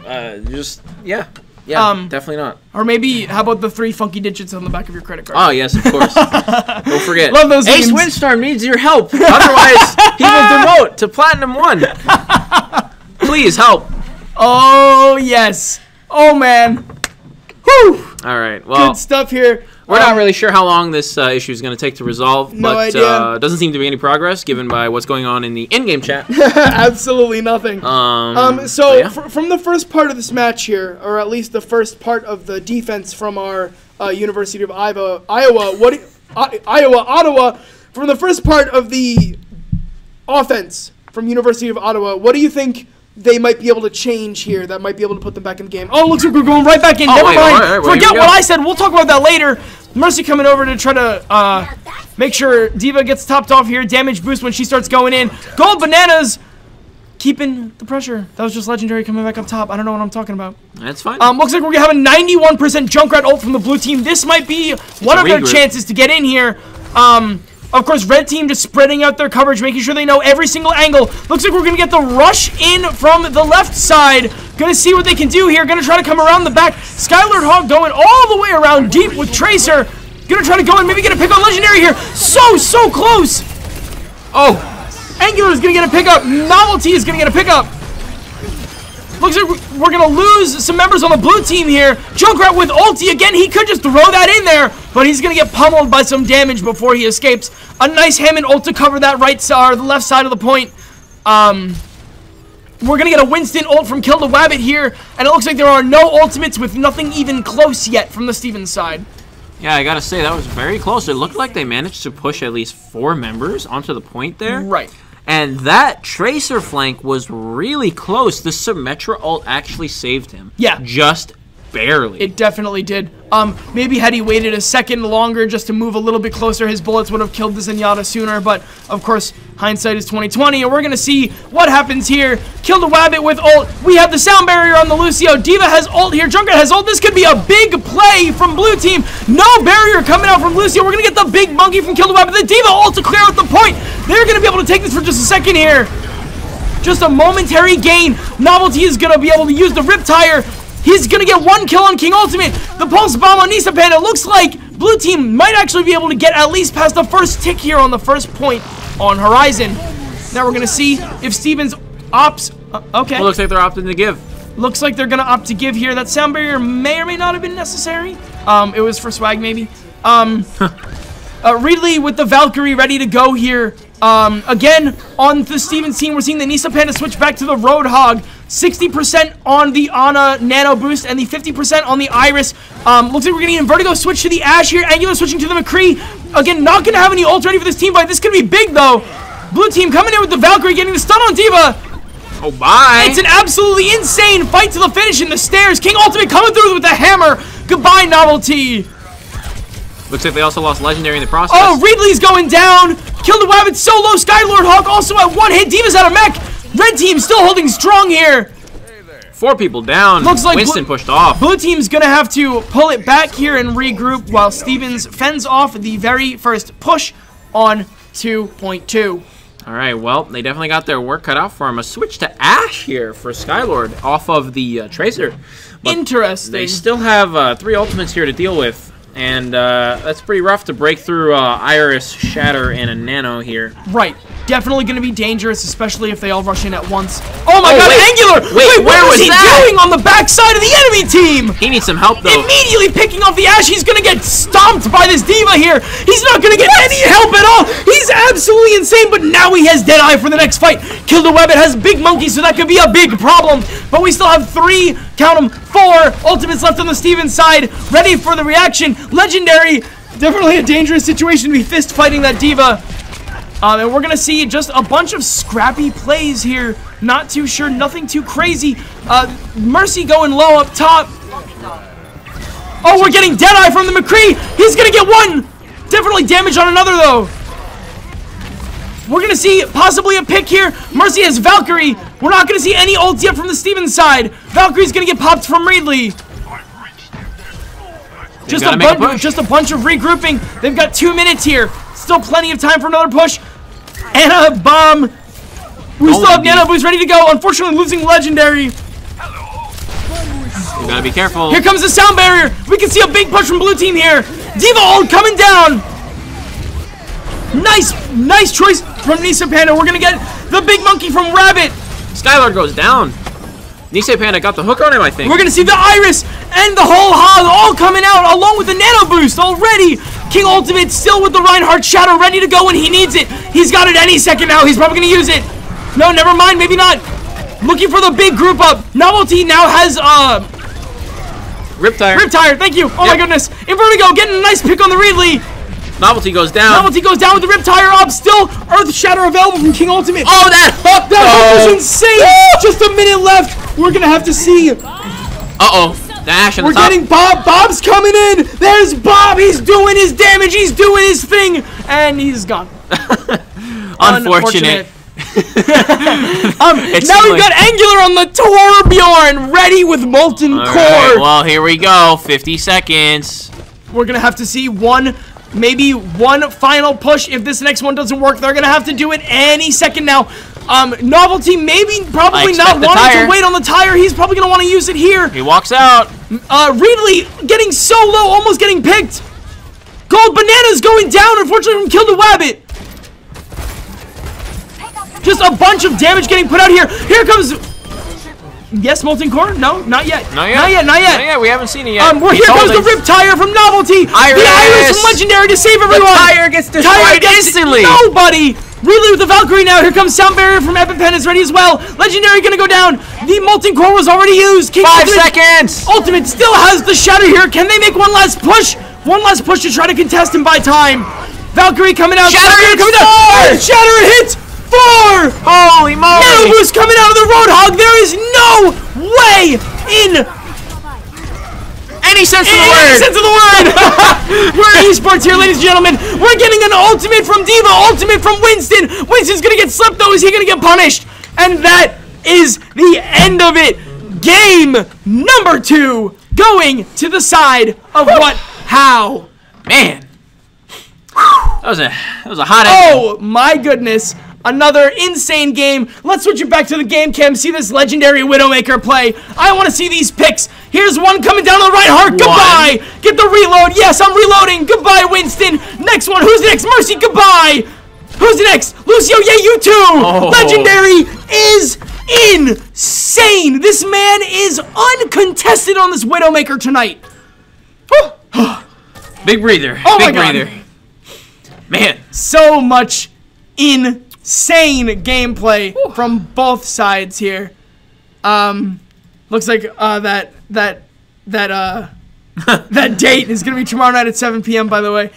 [SPEAKER 2] Yeah, definitely not.
[SPEAKER 1] Or maybe, how about the 3 funky digits on the back of your credit card?
[SPEAKER 2] Oh, yes, of course. Don't forget.
[SPEAKER 1] Love those
[SPEAKER 2] Ace
[SPEAKER 1] memes.
[SPEAKER 2] Windstorm needs your help. Otherwise, he will demote to Platinum 1. Please, help.
[SPEAKER 1] Oh, yes. Oh, man. Whew.
[SPEAKER 2] All right, well.
[SPEAKER 1] Good stuff here.
[SPEAKER 2] We're not really sure how long this issue is going to take to resolve,
[SPEAKER 1] No
[SPEAKER 2] but
[SPEAKER 1] idea.
[SPEAKER 2] Doesn't seem to be any progress given by what's going on in the in-game chat.
[SPEAKER 1] Absolutely nothing.
[SPEAKER 2] Yeah.
[SPEAKER 1] From the first part of this match here, or at least the first part of the defense from our University of Iowa, Ottawa, from the first part of the offense from University of Ottawa, what do you think they might be able to change here that might be able to put them back in the game? Oh, looks like we're going right back in. Never mind.
[SPEAKER 2] All right,
[SPEAKER 1] Forget what I said. We'll talk about that later. Mercy coming over to try to make sure D.Va gets topped off here. Damage boost when she starts going in. Gold Bananas keeping the pressure. That was just Legendary coming back up top. I don't know what I'm talking about.
[SPEAKER 2] That's fine.
[SPEAKER 1] Looks like we're going to have a 91% Junkrat ult from the blue team. This might be one of their chances to get in here. Of course, red team just spreading out their coverage, making sure they know every single angle. Looks like we're going to get the rush in from the left side. Going to see what they can do here. Going to try to come around the back. Skylord Hawk going all the way around deep with Tracer. Going to try to go and maybe get a pick on Legendary here. So close. Oh, Angular is going to get a pickup. Novelty is going to get a pickup. Looks like we're going to lose some members on the blue team here. Junkrat with ulti again. He could just throw that in there, but he's going to get pummeled by some damage before he escapes. A nice Hammond ult to cover that right side or the left side of the point. We're going to get a Winston ult from Kill the Wabbit here, and it looks like there are no ultimates with nothing even close yet from the Stevens side.
[SPEAKER 2] Yeah, I got to say, that was very close. It looked like they managed to push at least 4 members onto the point there.
[SPEAKER 1] Right.
[SPEAKER 2] And that Tracer flank was really close. The Symmetra ult actually saved him.
[SPEAKER 1] Yeah.
[SPEAKER 2] Just barely.
[SPEAKER 1] It definitely did. Maybe had he waited a second longer just to move a little bit closer, his bullets would have killed the Zenyatta sooner. But, of course, hindsight is 20/20, and we're going to see what happens here. Kill the Wabbit with ult. We have the sound barrier on the Lucio. D.Va has ult here. Junkrat has ult. This could be a big play from blue team. No barrier coming out from Lucio. We're going to get the big monkey from Kill the Wabbit. The D.Va ult to clear out the point. They're going to be able to take this for just a second here. Just a momentary gain. Novelty is going to be able to use the Riptire. He's going to get 1 kill on King Ultimate. The Pulse Bomb on Nisa Panda. Looks like blue team might actually be able to get at least past the first tick here on the first point on Horizon. Now we're going to see if Stevens opts. Okay.
[SPEAKER 2] Well, looks like they're opting to give.
[SPEAKER 1] Looks like they're going to opt to give here. That sound barrier may or may not have been necessary. It was for swag maybe. Reedley with the Valkyrie ready to go here. Again, on the Stevens team, we're seeing the Nisa Panda switch back to the Roadhog. 60% on the Ana Nano Boost and the 50% on the Iris. Looks like we're getting a Vertigo switch to the Ashe here. Angular switching to the McCree. Again, not going to have any ult ready for this team fight. This could be big, though. Blue team coming in with the Valkyrie, getting the stun on D.Va.
[SPEAKER 2] Oh, bye.
[SPEAKER 1] It's an absolutely insane fight to the finish in the stairs. King Ultimate coming through with the hammer. Goodbye, Novelty.
[SPEAKER 2] Looks like they also lost Legendary in the process.
[SPEAKER 1] Oh, Reedley's going down. Kill the Wabbit so low. Skylord Hawk also at 1 hit. D.Va's out of mech. Red team still holding strong here.
[SPEAKER 2] 4 people down. Looks like Winston pushed off.
[SPEAKER 1] Blue team's going to have to pull it back here and regroup while Stevens fends off the very first push on 2.2.
[SPEAKER 2] All right, well, they definitely got their work cut out for him. A switch to Ashe here for Skylord off of the Tracer. But
[SPEAKER 1] interesting.
[SPEAKER 2] They still have 3 ultimates here to deal with. And that's pretty rough to break through Iris, Shatter, and a Nano here.
[SPEAKER 1] Right. Definitely going to be dangerous, especially if they all rush in at once. Oh my god,
[SPEAKER 2] wait,
[SPEAKER 1] Angular!
[SPEAKER 2] Wait,
[SPEAKER 1] what was he doing on the backside of the enemy team?
[SPEAKER 2] He needs some help, though.
[SPEAKER 1] Immediately picking off the Ashe. He's going to get stomped by this D.Va here. He's not going to get any help at all. He's absolutely insane, but now he has Deadeye for the next fight. Kill the Wabbit has Big Monkey, so that could be a big problem. But we still have 3, count them, 4 ultimates left on the Stevens side, ready for the reaction. Legendary, definitely a dangerous situation to be fist fighting that D.Va. And we're going to see just a bunch of scrappy plays here. Not too sure, nothing too crazy. Mercy going low up top. Oh, we're getting Deadeye from the McCree. He's going to get 1. Definitely damage on another, though. We're going to see possibly a pick here. Mercy has Valkyrie. We're not going to see any ults yet from the Stevens side. Valkyrie's going to get popped from Reedley. Just a bunch of regrouping. They've got 2 minutes here. Still plenty of time for another push. And a bomb. We still have Nano Boost ready to go. Unfortunately, losing Legendary.
[SPEAKER 2] You gotta be careful.
[SPEAKER 1] Here comes the sound barrier. We can see a big push from blue team here. D.Va ult coming down. Nice choice from Nisa Panda. We're gonna get the big monkey from Rabbit.
[SPEAKER 2] Skylord goes down. Nisa Panda got the hook on him, I think.
[SPEAKER 1] We're gonna see the Iris and the whole Hog all coming out along with the Nano Boost already. King Ultimate still with the Reinhardt Shadow ready to go when he needs it. He's got it any second now. He's probably gonna use it. No, never mind. Maybe not. Looking for the big group up. Novelty now has
[SPEAKER 2] Riptire.
[SPEAKER 1] Riptire. Thank you. Oh my goodness. Invertigo getting a nice pick on the Reedley.
[SPEAKER 2] Novelty goes down.
[SPEAKER 1] Novelty goes down with the Riptire up. Still Earth Shatter available from King Ultimate.
[SPEAKER 2] Oh, that hook!
[SPEAKER 1] That hook was insane. Just a minute left. We're gonna have to see.
[SPEAKER 2] The Ashe on the top.
[SPEAKER 1] We're getting Bob. Bob's coming in. There's Bob. He's doing his damage. He's doing his thing. And he's gone.
[SPEAKER 2] Unfortunate.
[SPEAKER 1] Now we've got Angular on the Torbjorn ready with Molten Core.
[SPEAKER 2] Right, well, here we go. 50 seconds.
[SPEAKER 1] We're going to have to see one maybe one final push. If this next one doesn't work, they're going to have to do it any second now. Novelty probably not wanting to wait on the tire. He's probably going to want to use it here.
[SPEAKER 2] He walks out.
[SPEAKER 1] Reedley getting so low, almost getting picked. Gold Bananas going down, unfortunately, from Kill to Wabbit. Just a bunch of damage getting put out here. Here comes... Yes, Molten Core? No, not yet.
[SPEAKER 2] Not yet. We haven't seen it yet.
[SPEAKER 1] Here comes the Rip Tire from Novelty. The Iris from Legendary to save everyone.
[SPEAKER 2] The tire gets destroyed instantly.
[SPEAKER 1] Nobody. Reedley with the Valkyrie now. Here comes Sound Barrier from EpiPen is ready as well. Legendary gonna go down. The Molten Core was already used. King
[SPEAKER 2] 5 seconds.
[SPEAKER 1] Ultimate still has the Shatter here. Can they make one last push? One last push to try to contest and buy time. Valkyrie coming out.
[SPEAKER 2] Shatter hits 4.
[SPEAKER 1] Shatter hits 4.
[SPEAKER 2] Holy moly.
[SPEAKER 1] Metal Boost coming out of the Roadhog. There is no way in
[SPEAKER 2] any sense of the word.
[SPEAKER 1] Any sense of the word. We're at Esports here, ladies and gentlemen. We're getting an ultimate from Diva, ultimate from Winston. Winston's gonna get slipped though. Is he gonna get punished? And that is the end of it. Game number 2 going to the side of what? How?
[SPEAKER 2] Man. That was a hot ending.
[SPEAKER 1] Oh my goodness. Another insane game. Let's switch it back to the game cam. See this legendary Widowmaker play. I want to see these picks. Here's one coming down on the right heart. Goodbye. Get the reload. Yes, I'm reloading. Goodbye, Winston. Next one. Who's next? Mercy. Goodbye. Who's next? Lucio. Yeah, you too.
[SPEAKER 2] Oh.
[SPEAKER 1] Legendary is insane. This man is uncontested on this Widowmaker tonight.
[SPEAKER 2] Big breather.
[SPEAKER 1] Oh
[SPEAKER 2] Big
[SPEAKER 1] my
[SPEAKER 2] breather.
[SPEAKER 1] God.
[SPEAKER 2] Man.
[SPEAKER 1] So much insane gameplay from both sides here. Looks like that date is gonna be tomorrow night at 7 p.m. by the way.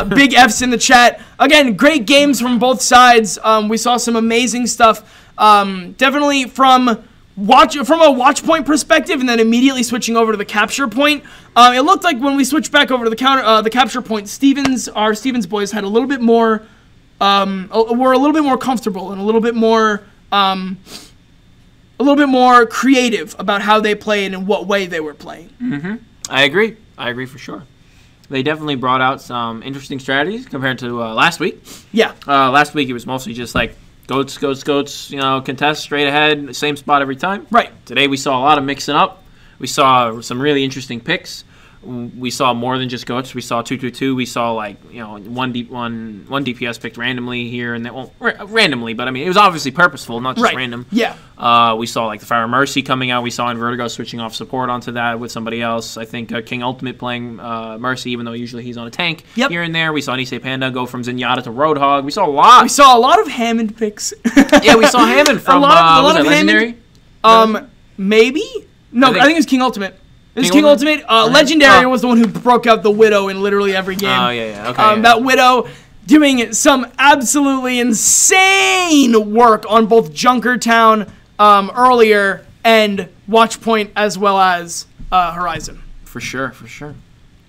[SPEAKER 1] Big F's in the chat. Again, great games from both sides. We saw some amazing stuff. Definitely from a watch point perspective, and then immediately switching over to the capture point. It looked like when we switched back over to the capture point, our Stevens boys had a little bit more. Were a little bit more comfortable and a little bit more creative about how they played and what way they were playing.
[SPEAKER 2] Mm-hmm. I agree for sure. They definitely brought out some interesting strategies compared to last week.
[SPEAKER 1] Yeah.
[SPEAKER 2] Last week it was mostly just like goats, contest straight ahead, same spot every time.
[SPEAKER 1] Right.
[SPEAKER 2] Today we saw a lot of mixing up. We saw some really interesting picks. We saw more than just goats. We saw 2-2-2. We saw one DPS picked randomly here and there. Well, randomly, but I mean it was obviously purposeful, not just random.
[SPEAKER 1] Yeah.
[SPEAKER 2] We saw like the Fire Mercy coming out. We saw Invertigo switching off support onto that with somebody else. I think King Ultimate playing Mercy, even though usually he's on a tank here and there. We saw Nisei Panda go from Zenyatta to Roadhog. We saw a lot.
[SPEAKER 1] We saw a lot of Hammond picks.
[SPEAKER 2] Yeah, we saw Hammond from
[SPEAKER 1] a lot of
[SPEAKER 2] Legendary.
[SPEAKER 1] Maybe. No, I think it was King Ultimate. It was King Ultimate. Legendary was the one who broke out the Widow in literally every game.
[SPEAKER 2] Oh, yeah. Okay.
[SPEAKER 1] That Widow doing some absolutely insane work on both Junkertown earlier and Watchpoint as well as Horizon.
[SPEAKER 2] For sure.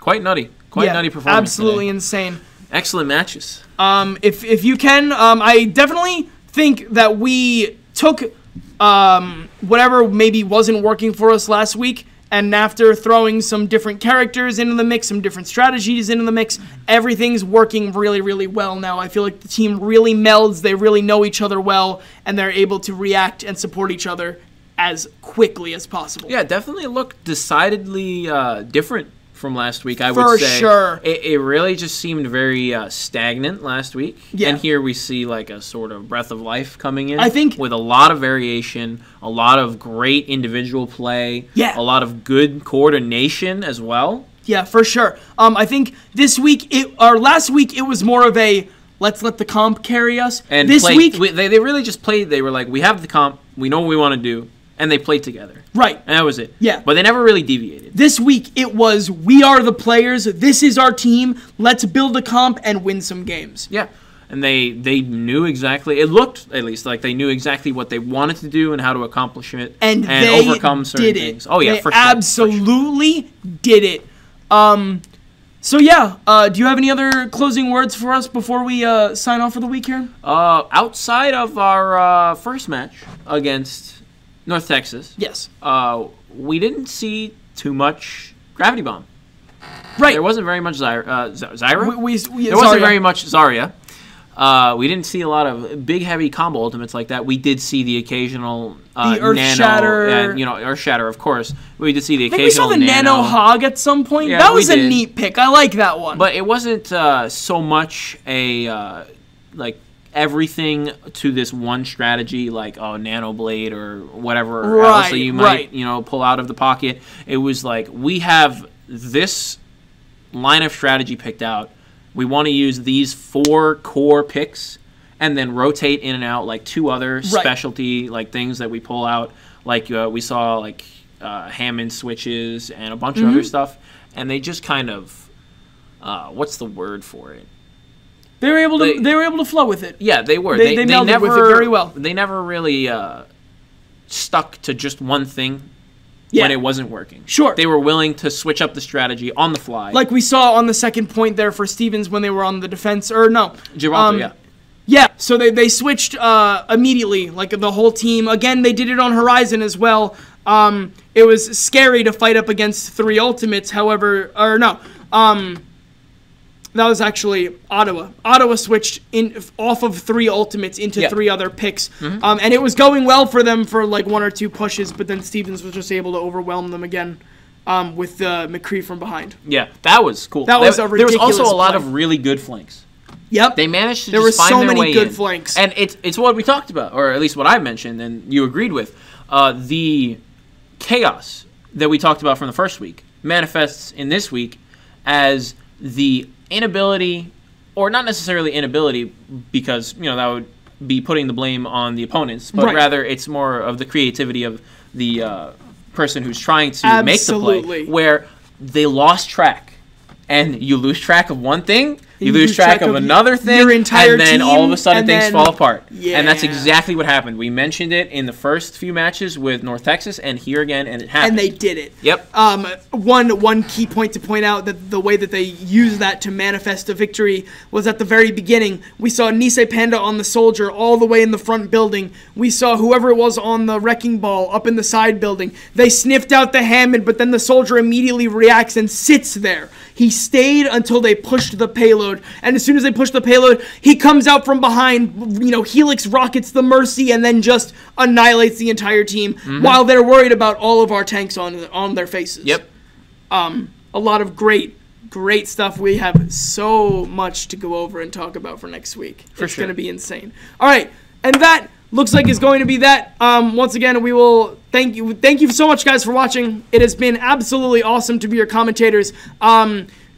[SPEAKER 2] Quite nutty. Nutty performance.
[SPEAKER 1] Absolutely
[SPEAKER 2] today.
[SPEAKER 1] Insane.
[SPEAKER 2] Excellent matches.
[SPEAKER 1] If you can, I definitely think that we took whatever maybe wasn't working for us last week, and after throwing some different characters into the mix, some different strategies into the mix, everything's working really, really well now. I feel like the team really melds, they really know each other well, and they're able to react and support each other as quickly as possible.
[SPEAKER 2] Yeah, definitely looked decidedly different from last week, I would say.
[SPEAKER 1] For sure.
[SPEAKER 2] It really just seemed very stagnant last week.
[SPEAKER 1] Yeah.
[SPEAKER 2] And here we see like a sort of breath of life coming in.
[SPEAKER 1] I think
[SPEAKER 2] with a lot of variation, a lot of great individual play,
[SPEAKER 1] a
[SPEAKER 2] lot of good coordination as well.
[SPEAKER 1] Yeah, for sure. I think this week, last week, it was more of a let's let the comp carry us.
[SPEAKER 2] And
[SPEAKER 1] this week,
[SPEAKER 2] they really just played. They were like, we have the comp, we know what we want to do. And they played together.
[SPEAKER 1] Right.
[SPEAKER 2] And that was it.
[SPEAKER 1] Yeah.
[SPEAKER 2] But they never really deviated.
[SPEAKER 1] This week, it was, we are the players, this is our team, let's build a comp and win some games.
[SPEAKER 2] Yeah. And they knew exactly, it looked at least like they knew exactly what they wanted to do and how to accomplish it.
[SPEAKER 1] And they
[SPEAKER 2] overcome certain things. Oh, yeah,
[SPEAKER 1] they
[SPEAKER 2] for sure.
[SPEAKER 1] Absolutely did it. So, yeah, do you have any other closing words for us before we sign off for the week here?
[SPEAKER 2] Outside of our first match against North Texas.
[SPEAKER 1] Yes.
[SPEAKER 2] We didn't see too much Gravity Bomb.
[SPEAKER 1] Right.
[SPEAKER 2] There wasn't very much Zyra. There
[SPEAKER 1] Zarya.
[SPEAKER 2] wasn't very much Zarya. We didn't see a lot of big, heavy combo ultimates like that. We did see the occasional
[SPEAKER 1] the Earth
[SPEAKER 2] Nano,
[SPEAKER 1] Shatter.
[SPEAKER 2] and Earth Shatter, of course. We did see the
[SPEAKER 1] I think we saw
[SPEAKER 2] occasional
[SPEAKER 1] the Nano Hog at some point.
[SPEAKER 2] Yeah,
[SPEAKER 1] that was
[SPEAKER 2] we
[SPEAKER 1] a
[SPEAKER 2] did.
[SPEAKER 1] neat pick. I like that one.
[SPEAKER 2] But it wasn't so much a like everything to this one strategy, like Nano Blade or whatever else that you might pull out of the pocket. It was like, we have this line of strategy picked out. We want to use these 4 core picks and then rotate in and out like 2 other specialty like things that we pull out. Like we saw like Hammond switches and a bunch of other stuff, and they just kind of what's the word for it?
[SPEAKER 1] They were able to flow with it.
[SPEAKER 2] Yeah, they were.
[SPEAKER 1] They melded
[SPEAKER 2] never,
[SPEAKER 1] with it very well.
[SPEAKER 2] They never really stuck to just one thing
[SPEAKER 1] Yeah.
[SPEAKER 2] when it wasn't working.
[SPEAKER 1] Sure.
[SPEAKER 2] They were willing to switch up the strategy on the fly.
[SPEAKER 1] Like we saw on the second point there for Stevens when they were on the defense, or no.
[SPEAKER 2] Gibraltar, yeah.
[SPEAKER 1] Yeah, so they switched immediately, like the whole team. Again, they did it on Horizon as well. It was scary to fight up against 3 ultimates, however, or no. That was actually Ottawa. Ottawa switched off of 3 ultimates into 3 other picks. And it was going well for them for like 1 or 2 pushes, but then Stevens was just able to overwhelm them again with McCree from behind.
[SPEAKER 2] Yeah, that was cool.
[SPEAKER 1] That was a ridiculous
[SPEAKER 2] There was also a lot
[SPEAKER 1] play.
[SPEAKER 2] of really good flanks.
[SPEAKER 1] Yep.
[SPEAKER 2] They managed to
[SPEAKER 1] there
[SPEAKER 2] just
[SPEAKER 1] were
[SPEAKER 2] find
[SPEAKER 1] so
[SPEAKER 2] their
[SPEAKER 1] many
[SPEAKER 2] way
[SPEAKER 1] good
[SPEAKER 2] in.
[SPEAKER 1] flanks.
[SPEAKER 2] And it's what we talked about, or at least what I mentioned and you agreed with. The chaos that we talked about from the first week manifests in this week as the inability, or not necessarily inability, because that would be putting the blame on the opponents, but rather it's more of the creativity of the person who's trying to make the play, where they lost track. And you lose track of one thing, you lose track of another thing,
[SPEAKER 1] your entire
[SPEAKER 2] and then
[SPEAKER 1] team,
[SPEAKER 2] all of a sudden things fall apart.
[SPEAKER 1] Yeah.
[SPEAKER 2] And that's exactly what happened. We mentioned it in the first few matches with North Texas, and here again, and it happened.
[SPEAKER 1] And they did it.
[SPEAKER 2] Yep.
[SPEAKER 1] One key point to point out, that the way that they used that to manifest a victory was at the very beginning. We saw Nisei Panda on the Soldier all the way in the front building. We saw whoever it was on the Wrecking Ball up in the side building. They sniffed out the Hammond, but then the Soldier immediately reacts and sits there. He stayed until they pushed the payload, and as soon as they pushed the payload, he comes out from behind, Helix rockets the Mercy, and then just annihilates the entire team while they're worried about all of our tanks on their faces.
[SPEAKER 2] Yep.
[SPEAKER 1] A lot of great stuff. We have so much to go over and talk about for next week. It's going to be insane. All right, and that looks like it's going to be that. Once again, we will thank you so much, guys, for watching. It has been absolutely awesome to be your commentators.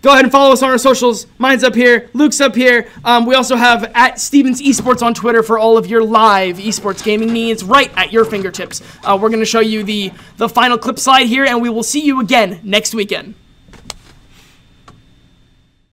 [SPEAKER 1] Go ahead and follow us on our socials. Mine's up here. Luke's up here. We also have at Stevens Esports on Twitter for all of your live esports gaming needs right at your fingertips. We're going to show you the final clip slide here, and we will see you again next weekend.